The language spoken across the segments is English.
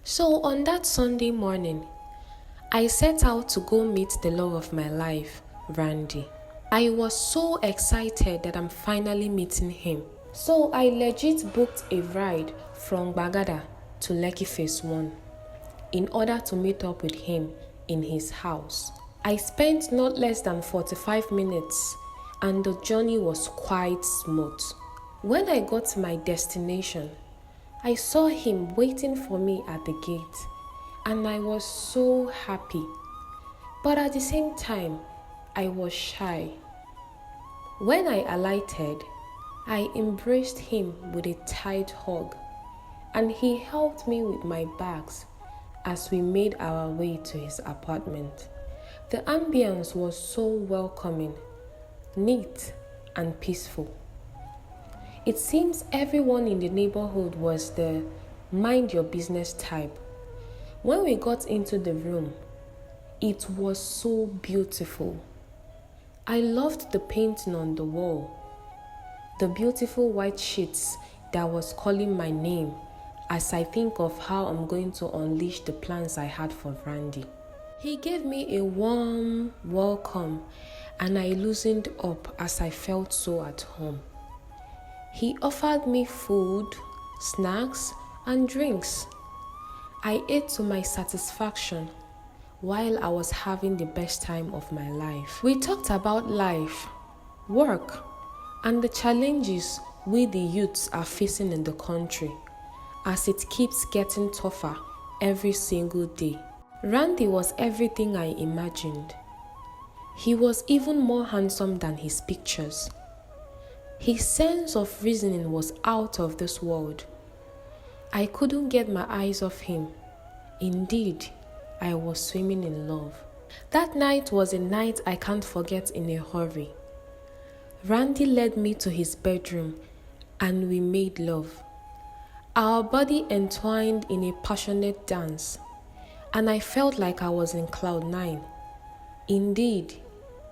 So on that Sunday morning, I set out to go meet the love of my life, Randy. I was so excited that I'm finally meeting him. So I legit booked a ride from Bagada to Lekki Phase 1 in order to meet up with him in his house. I spent not less than 45 minutes and the journey was quite smooth. When I got to my destination, I saw him waiting for me at the gate and I was so happy. But at the same time, I was shy. When I alighted, I embraced him with a tight hug and he helped me with my bags as we made our way to his apartment. The ambience was so welcoming, neat and peaceful. It seems everyone in the neighborhood was the mind your business type. When we got into the room, it was so beautiful. I loved the painting on the wall, the beautiful white sheets that was calling my name as I think of how I'm going to unleash the plans I had for Randy. He gave me a warm welcome and I loosened up as I felt so at home. He offered me food, snacks, and drinks. I ate to my satisfaction while I was having the best time of my life. We talked about life, work, and the challenges we the youths are facing in the country as it keeps getting tougher every single day. Randy was everything I imagined. He was even more handsome than his pictures. His sense of reasoning was out of this world. I couldn't get my eyes off him. Indeed, I was swimming in love. That night was a night I can't forget in a hurry. Randy led me to his bedroom and we made love. Our body entwined in a passionate dance and I felt like I was in cloud 9. Indeed,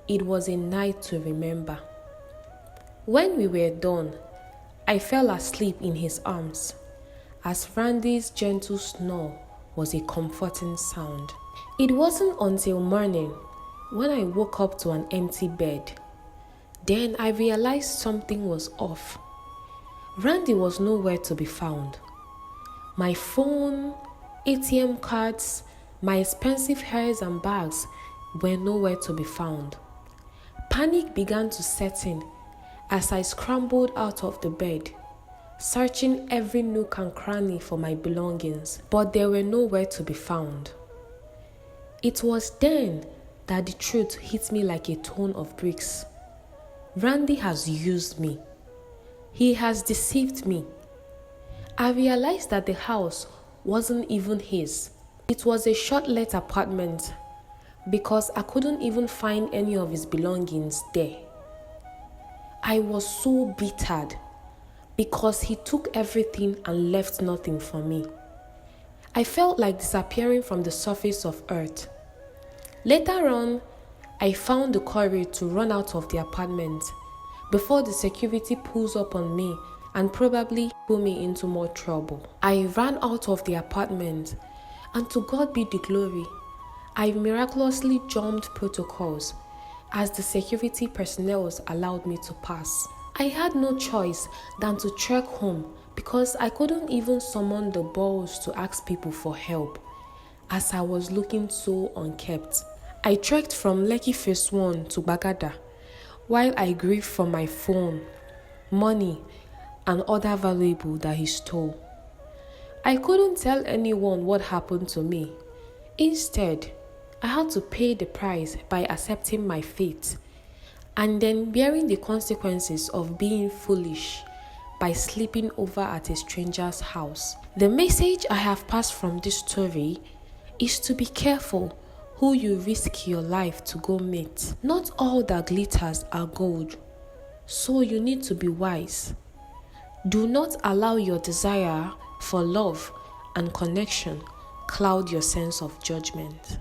it was a night to remember. When we were done, I fell asleep in his arms as Randy's gentle snore was a comforting sound. It wasn't until morning when I woke up to an empty bed. Then I realized something was off. Randy was nowhere to be found. My phone, ATM cards, my expensive hairs and bags were nowhere to be found. Panic began to set in as I scrambled out of the bed, searching every nook and cranny for my belongings, but they were nowhere to be found. It was then that the truth hit me like a ton of bricks. Randy has used me. He has deceived me. I realized that the house wasn't even his. It was a short-let apartment because I couldn't even find any of his belongings there. I was so bittered because he took everything and left nothing for me. I felt like disappearing from the surface of earth. Later on, I found the courage to run out of the apartment before the security pulls up on me and probably pull me into more trouble. I ran out of the apartment and to God be the glory, I miraculously jumped protocols as the security personnel allowed me to pass. I had no choice than to trek home because I couldn't even summon the balls to ask people for help as I was looking so unkept. I trekked from Lekki Phase 1 to Bagada while I grieved for my phone, money, and other valuables that he stole. I couldn't tell anyone what happened to me. Instead, I had to pay the price by accepting my fate and then bearing the consequences of being foolish by sleeping over at a stranger's house. The message I have passed from this story is to be careful who you risk your life to go meet. Not all that glitters are gold, so you need to be wise. Do not allow your desire for love and connection cloud your sense of judgment.